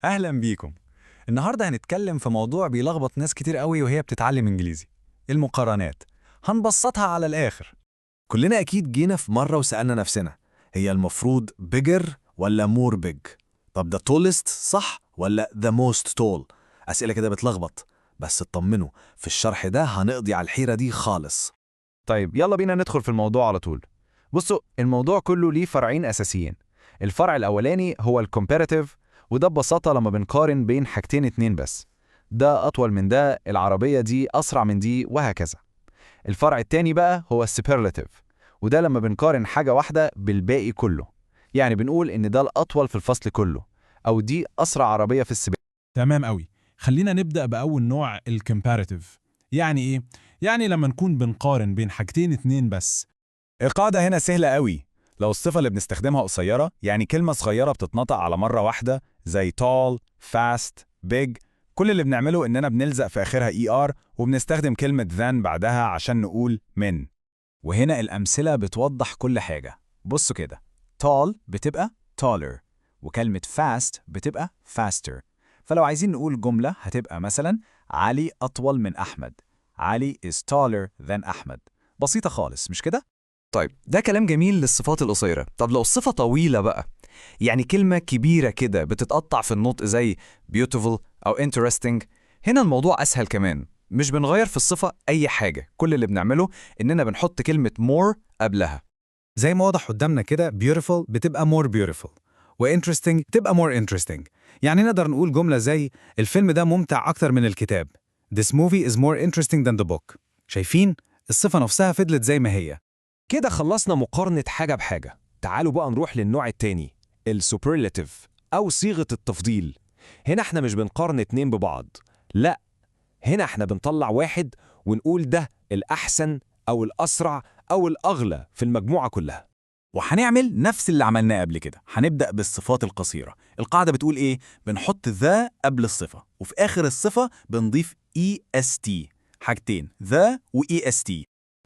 أهلا بيكم. النهاردة هنتكلم في موضوع بيلخبط ناس كتير قوي وهي بتتعلم إنجليزي: المقارنات. هنبسطها على الآخر. كلنا أكيد جينا في مرة وسألنا نفسنا، هي المفروض bigger ولا more big؟ طب ده tallest صح ولا the most tall؟ أسئلة كده بتلخبط، بس اطمنوا، في الشرح ده هنقضي على الحيرة دي خالص. طيب يلا بينا ندخل في الموضوع على طول. بصوا، الموضوع كله ليه فرعين أساسيين. الفرع الأولاني هو الكومباريتيف، وده ببساطة لما بنقارن بين حاجتين اتنين بس. ده أطول من ده، العربية دي أسرع من دي، وهكذا. الفرع التاني بقى هو السوبرلاتيف، وده لما بنقارن حاجة واحدة بالباقي كله. يعني بنقول إن ده الأطول في الفصل كله، أو دي أسرع عربية في السباق. تمام قوي. خلينا نبدأ بأول نوع، الكمباريتيف. يعني إيه؟ يعني لما نكون بنقارن بين حاجتين اتنين بس. القاعدة هنا سهلة قوي. لو الصفة اللي بنستخدمها قصيرة، يعني كلمة صغيرة بتتنطق على مرة واحدة زي tall، fast، big، كل اللي بنعمله إننا بنلزق في آخرها ER وبنستخدم كلمة than بعدها عشان نقول من. وهنا الأمثلة بتوضح كل حاجة. بصوا كده: tall بتبقى taller، وكلمة fast بتبقى faster. فلو عايزين نقول جملة هتبقى مثلا: علي أطول من أحمد. علي is taller than أحمد. بسيطة خالص، مش كده؟ طيب ده كلام جميل للصفات القصيرة. طب لو الصفة طويلة بقى، يعني كلمة كبيرة كده بتتقطع في النطق زي beautiful أو interesting، هنا الموضوع أسهل كمان. مش بنغير في الصفة أي حاجة، كل اللي بنعمله إننا بنحط كلمة more قبلها. زي ما واضح قدامنا كده، beautiful بتبقى more beautiful، و interesting بتبقى more interesting. يعني نقدر نقول جملة زي الفيلم ده ممتع أكتر من الكتاب. This movie is more interesting than the book. شايفين؟ الصفة نفسها فضلت زي ما هي. كده خلصنا مقارنة حاجة بحاجة. تعالوا بقى نروح للنوع التاني، السوبرلاتيف أو صيغة التفضيل. هنا احنا مش بنقارن اتنين ببعض، لا، هنا احنا بنطلع واحد ونقول ده الأحسن أو الأسرع أو الأغلى في المجموعة كلها. وهنعمل نفس اللي عملناه قبل كده. هنبدأ بالصفات القصيرة. القاعدة بتقول إيه؟ بنحط ذا قبل الصفة، وفي آخر الصفة بنضيف EST. حاجتين، ذا و EST.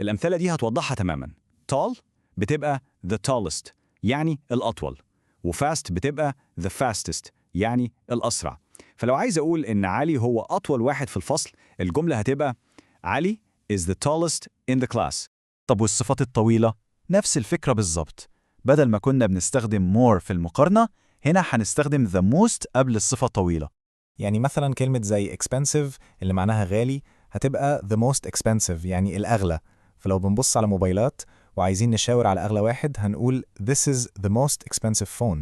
الأمثلة دي هتوضحها تماما. tall بتبقى the tallest، يعني الأطول، وfast بتبقى the fastest، يعني الأسرع. فلو عايز أقول إن علي هو أطول واحد في الفصل، الجملة هتبقى علي is the tallest in the class. طب والصفات الطويلة؟ نفس الفكرة بالظبط. بدل ما كنا بنستخدم more في المقارنة، هنا هنستخدم the most قبل الصفة الطويلة. يعني مثلا كلمة زي expensive اللي معناها غالي هتبقى the most expensive، يعني الأغلى. فلو بنبص على موبايلات وعايزين نشاور على أغلى واحد هنقول this is the most expensive phone.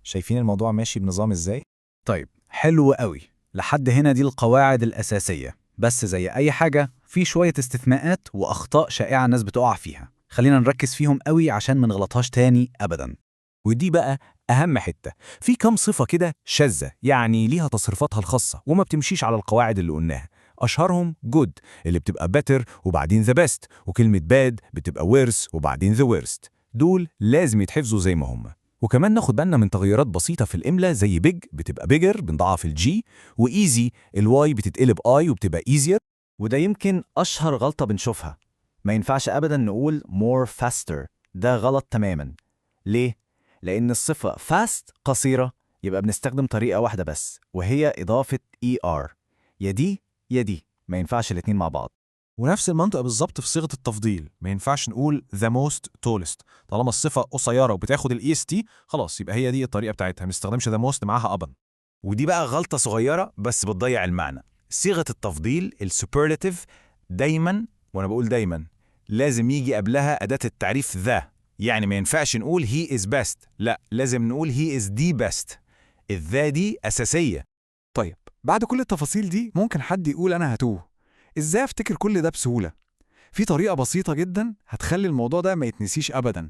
شايفين الموضوع ماشي بنظام إزاي؟ طيب حلو قوي. لحد هنا دي القواعد الأساسية، بس زي أي حاجة في شوية استثناءات وأخطاء شائعة الناس بتقع فيها. خلينا نركز فيهم قوي عشان ما نغلطهاش تاني أبداً. ودي بقى أهم حتة. في كام صفة كده شاذة، يعني ليها تصريفاتها الخاصة وما بتمشيش على القواعد اللي قلناها. أشهرهم good اللي بتبقى better وبعدين the best، وكلمة bad بتبقى worse وبعدين the worst. دول لازم يتحفظوا زي ما هم. وكمان ناخد بالنا من تغيرات بسيطة في الإملاء، زي big بتبقى bigger بنضعف الجي، وeasy الواي بتتقلب I وبتبقى easier. وده يمكن أشهر غلطة بنشوفها. ما ينفعش أبداً نقول more faster، ده غلط تماماً. ليه؟ لأن الصفة fast قصيرة، يبقى بنستخدم طريقة واحدة بس، وهي إضافة ER. يا دي يا دي، ما ينفعش الاتنين مع بعض. ونفس المنطق بالظبط في صيغة التفضيل. ما ينفعش نقول the most tallest. طالما الصفة قصيرة وبتاخد ال EST، خلاص يبقى هي دي الطريقة بتاعتها، ما نستخدمش the most معاها أبدا. ودي بقى غلطة صغيرة بس بتضيع المعنى. صيغة التفضيل السوبرلاتيف دايما، وأنا بقول دايما، لازم يجي قبلها أداة التعريف ذا. يعني ما ينفعش نقول he is best، لا، لازم نقول he is the best. الذا دي أساسية. طيب بعد كل التفاصيل دي ممكن حد يقول أنا هتوه. إزاي أفتكر كل ده بسهولة؟ في طريقة بسيطة جدا هتخلي الموضوع ده ما يتنسيش أبدا.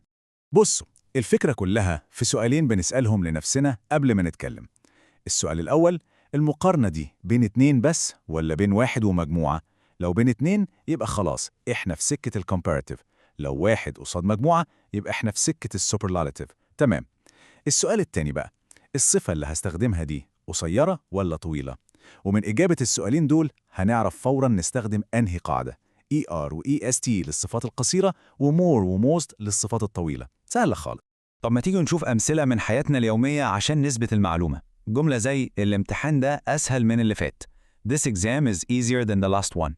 بصوا، الفكرة كلها في سؤالين بنسألهم لنفسنا قبل ما نتكلم. السؤال الأول: المقارنة دي بين اتنين بس ولا بين واحد ومجموعة؟ لو بين اتنين يبقى خلاص احنا في سكة الكومباراتيف. لو واحد قصاد مجموعة يبقى احنا في سكة السوبرلاتيف. تمام. السؤال التاني بقى: الصفة اللي هستخدمها دي قصيرة ولا طويلة؟ ومن إجابة السؤالين دول هنعرف فوراً نستخدم أنهي قاعدة: ER و EST للصفات القصيرة ومور وموست للصفات الطويلة. سهلة خالص. طب ما تيجي نشوف أمثلة من حياتنا اليومية عشان نثبت المعلومة. جملة زي الامتحان ده أسهل من اللي فات. This exam is easier than the last one.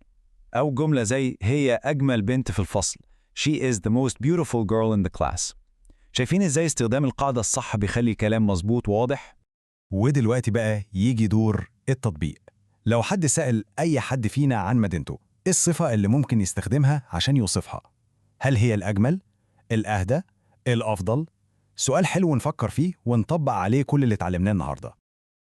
أو جملة زي هي أجمل بنت في الفصل. She is the most beautiful girl in the class. شايفين إزاي استخدام القاعدة الصح بيخلي كلام مظبوط وواضح؟ ودلوقتي بقى يجي دور التطبيق. لو حد سأل أي حد فينا عن مدينته، إيه الصفة اللي ممكن يستخدمها عشان يوصفها؟ هل هي الأجمل؟ الأهدى؟ الأفضل؟ سؤال حلو نفكر فيه ونطبق عليه كل اللي اتعلمناه النهارده.